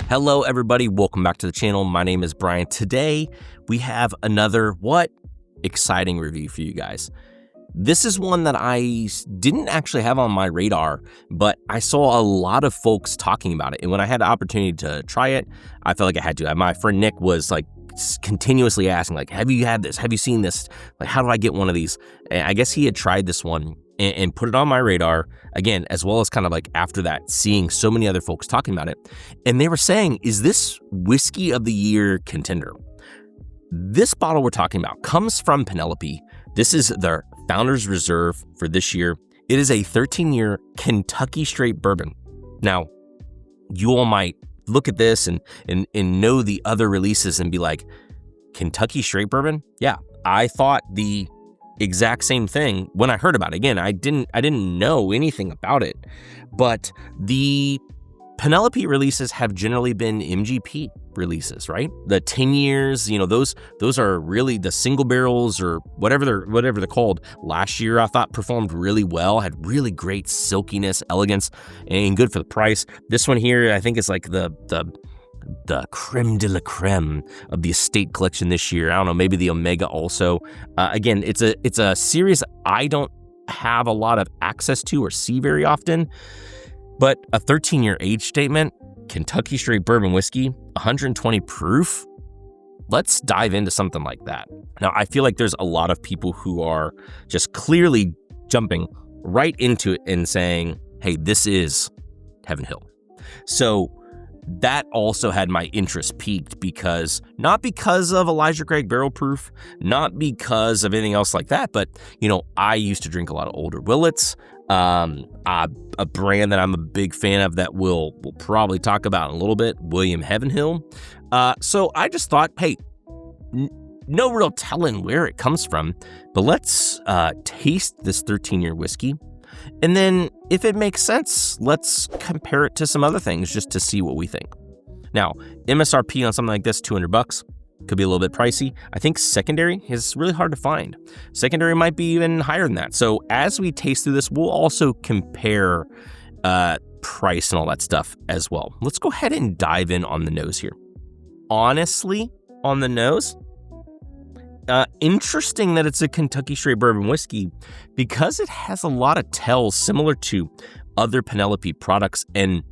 Hello, everybody. Welcome back to the channel. My name is Brian. Today, we have another exciting review for you guys. This is one that I didn't actually have on my radar, but I saw a lot of folks talking about it. And when I had the opportunity to try it, I felt like I had to. My friend Nick was continuously asking, have you had this? Have you seen this? How do I get one of these? And I guess he had tried this one and put it on my radar again, as well as after that, seeing so many other folks talking about it. And they were saying, is this whiskey of the year contender? This bottle we're talking about comes from Penelope. This is their Founder's Reserve for this year. It is a 13-year Kentucky straight bourbon. Now, you all might look at this and know the other releases and be like, Kentucky straight bourbon? Yeah, I thought the exact same thing when I heard about it. Again, I didn't know anything about it, but the Penelope releases have generally been MGP releases, right? The 10 years, those are really the single barrels or whatever they're called. Last year, I thought performed really well, had really great silkiness, elegance, and good for the price. This one here, I think is the creme de la creme of the estate collection this year. I don't know, maybe the Omega also. Again, it's a series I don't have a lot of access to or see very often, but a 13-year age statement, Kentucky straight bourbon whiskey, 120 proof. Let's dive into something like that. Now, I feel like there's a lot of people who are just clearly jumping right into it and saying, hey, this is Heaven Hill. So that also had my interest piqued not because of Elijah Craig barrel proof, not because of anything else like that, but, I used to drink a lot of older Willets, a brand that I'm a big fan of that we'll probably talk about in a little bit, William Heaven Hill. So I just thought, hey, no real telling where it comes from, but let's taste this 13-year whiskey. And then if it makes sense, let's compare it to some other things just to see what we think. Now, MSRP on something like this, $200, could be a little bit pricey. I think secondary is really hard to find. Secondary might be even higher than that. So as we taste through this, we'll also compare price and all that stuff as well. Let's go ahead and dive in on the nose here. Honestly, on the nose, interesting that it's a Kentucky straight bourbon whiskey because it has a lot of tells similar to other Penelope products and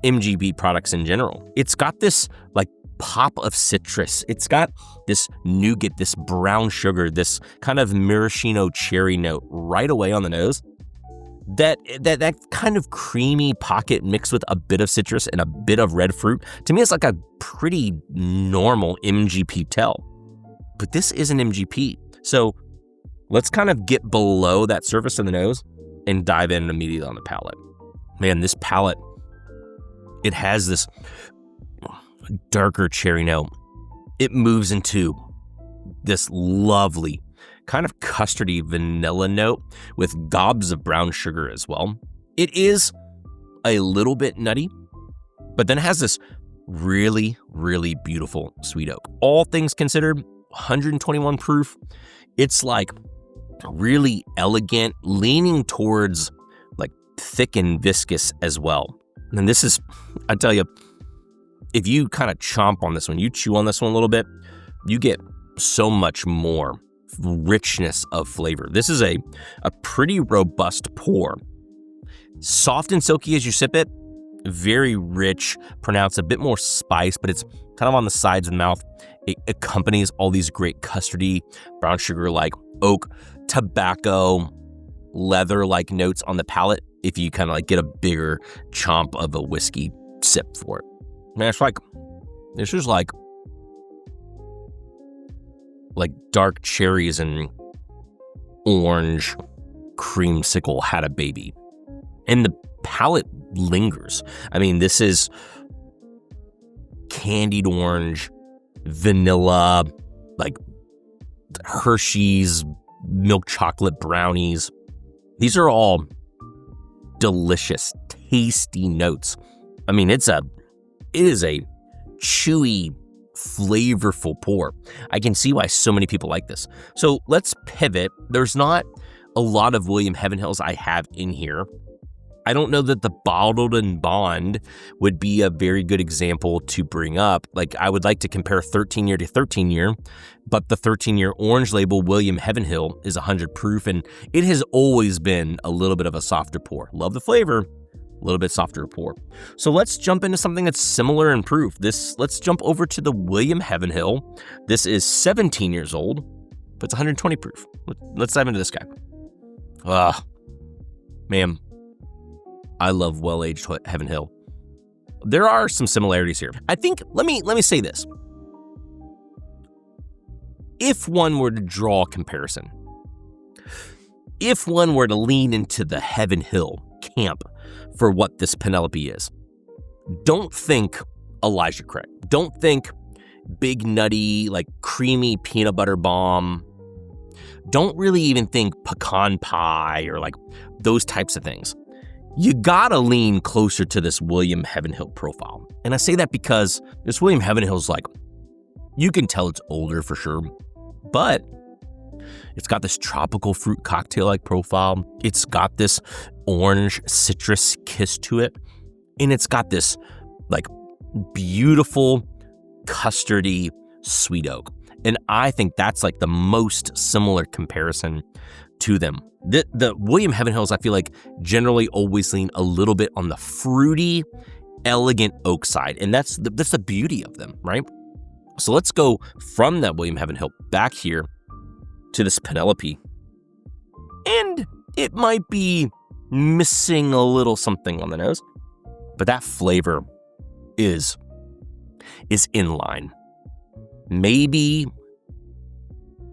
MGB products in general. It's got this pop of citrus. It's got this nougat, this brown sugar, this kind of maraschino cherry note right away on the nose. That kind of creamy pocket mixed with a bit of citrus and a bit of red fruit, to me, it's like a pretty normal MGP tell. But this is an MGP. So let's kind of get below that surface of the nose and dive in immediately on the palate. Man, this palate, it has this darker cherry note. It moves into this lovely kind of custardy vanilla note with gobs of brown sugar as well. It is a little bit nutty, but then it has this really, really beautiful sweet oak. All things considered, 121 proof. It's really elegant, leaning towards thick and viscous as well. And this is, I tell you, if you kind of chomp on this one, you chew on this one a little bit, you get so much more richness of flavor. This is a pretty robust pour. Soft and silky as you sip it, very rich, pronounced, a bit more spice, but it's kind of on the sides of the mouth. It accompanies all these great custardy, brown sugar oak, tobacco, leather notes on the palate if you kind of get a bigger chomp of a whiskey sip for it. Man, this is like dark cherries and orange creamsicle had a baby. And the palate lingers. I mean, this is candied orange, vanilla, Hershey's milk chocolate brownies. These are all delicious, tasty notes. I mean, it is a chewy, flavorful pour. I can see why so many people like this. So let's pivot. There's not a lot of William Heaven Hills I have in here. I don't know that the bottled and bond would be a very good example to bring up. Like, I would like to compare 13 year to 13 year, but the 13-year orange label William Heavenhill is 100 proof, and it has always been a little bit of a softer pour. Love the flavor, a little bit softer pour. So let's jump into something that's similar in proof. Let's jump over to the William Heavenhill. This is 17 years old, but it's 120 proof. Let's dive into this guy. Man, I love well-aged Heavenhill. There are some similarities here. I think, let me say this. If one were to draw a comparison, if one were to lean into the Heavenhill camp for what this Penelope is, don't think Elijah Craig. Don't think big nutty, like creamy peanut butter bomb. Don't really even think pecan pie or like those types of things. You gotta lean closer to this William Heavenhill profile. And I say that because this William Heavenhill's like, you can tell it's older for sure, but it's got this tropical fruit cocktail-like profile. It's got this orange citrus kiss to it. And it's got this like beautiful custardy sweet oak. And I think that's like the most similar comparison to them. The William Heavenhills, I feel like, generally always lean a little bit on the fruity, elegant oak side. And that's the beauty of them, right? So let's go from that William Heavenhill back here to this Penelope. And it might be missing a little something on the nose, but that flavor is in line. Maybe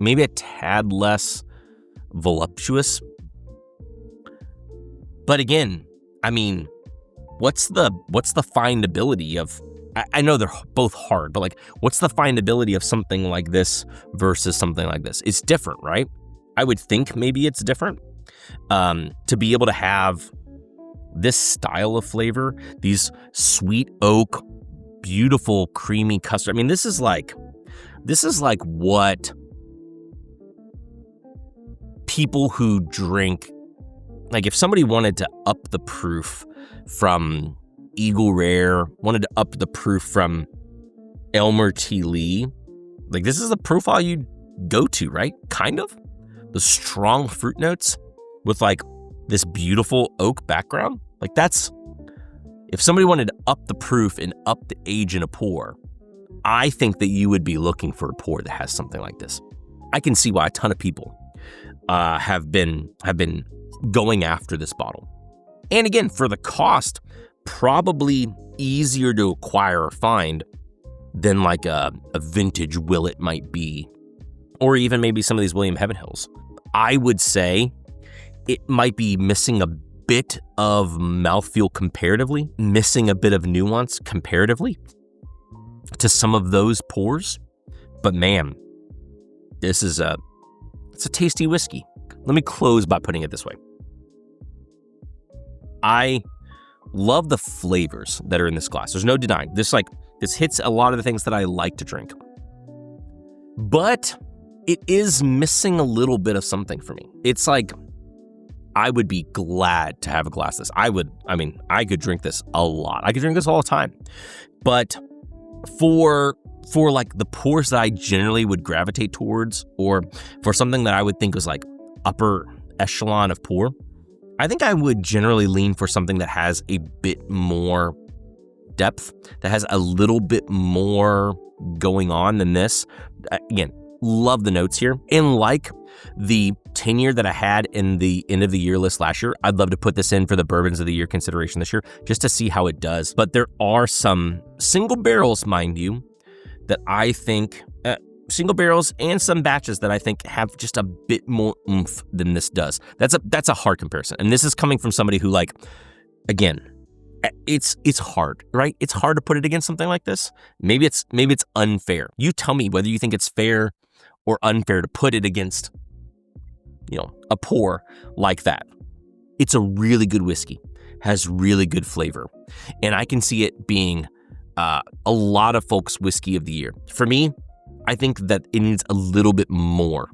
a tad less voluptuous. But again, I mean, what's the findability of, I know they're both hard, but like, what's the findability of something like this versus something like this? It's different, right? I would think maybe it's different. To be able to have this style of flavor, these sweet oak, beautiful creamy custard. I mean, this is like what people who drink, like if somebody wanted to up the proof from Eagle Rare, wanted to up the proof from Elmer T. Lee, like this is the profile you'd go to, right? Kind of. The strong fruit notes with like this beautiful oak background. Like that's, if somebody wanted to up the proof and up the age in a pour, I think that you would be looking for a pour that has something like this. I can see why a ton of people have been going after this bottle. And again, for the cost, probably easier to acquire or find than like a vintage Willet might be, or even maybe some of these William Heavenhills. I would say it might be missing a bit of mouthfeel comparatively, missing a bit of nuance comparatively to some of those pours. But man, it's a tasty whiskey. Let me close by putting it this way. I love the flavors that are in this glass. There's no denying. This hits a lot of the things that I like to drink. But it is missing a little bit of something for me. It's like, I would be glad to have a glass of this. I could drink this a lot. I could drink this all the time. But for like the pours that I generally would gravitate towards, or for something that I would think was like upper echelon of pour, I think I would generally lean for something that has a bit more depth, that has a little bit more going on than this. Again, love the notes here. And like the 10-year that I had in the end of the year list last year, I'd love to put this in for the bourbons of the year consideration this year, just to see how it does. But there are some single barrels, mind you, that I think, single barrels and some batches that I think have just a bit more oomph than this does. That's a hard comparison. And this is coming from somebody who, like, again, it's hard, right? It's hard to put it against something like this. Maybe it's unfair. You tell me whether you think it's fair or unfair to put it against, a pour like that. It's a really good whiskey, has really good flavor, and I can see it being a lot of folks' whiskey of the year. For me, I think that it needs a little bit more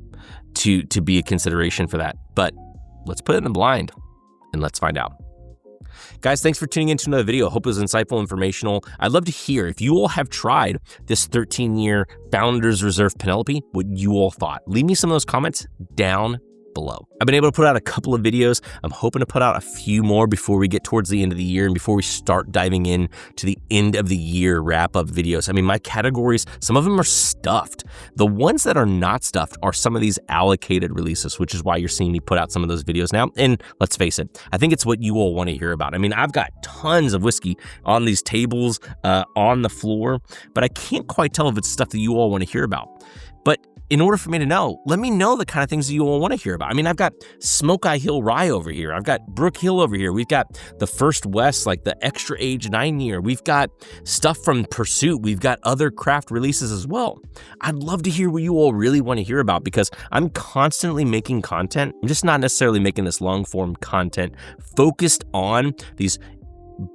to be a consideration for that. But let's put it in the blind and let's find out. Guys, thanks for tuning into another video. Hope it was insightful, informational. I'd love to hear if you all have tried this 13-year Founders Reserve Penelope, what you all thought. Leave me some of those comments down below. I've been able to put out a couple of videos. I'm hoping to put out a few more before we get towards the end of the year and before we start diving in to the end of the year wrap-up videos. I mean, my categories, some of them are stuffed. The ones that are not stuffed are some of these allocated releases, which is why you're seeing me put out some of those videos now. And let's face it, I think it's what you all want to hear about. I mean, I've got tons of whiskey on these tables, on the floor, but I can't quite tell if it's stuff that you all want to hear about. But in order for me to know, let me know the kind of things that you all want to hear about. I mean, I've got Smoke Eye Hill Rye over here. I've got Brook Hill over here. We've got the First West, like the extra age 9-year. We've got stuff from Pursuit. We've got other craft releases as well. I'd love to hear what you all really want to hear about because I'm constantly making content. I'm just not necessarily making this long form content focused on these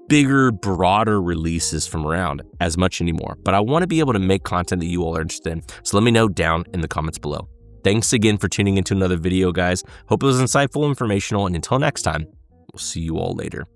bigger, broader releases from around as much anymore. But I want to be able to make content that you all are interested in. So let me know down in the comments below. Thanks again for tuning into another video, guys. Hope it was insightful, informational, and until next time, we'll see you all later.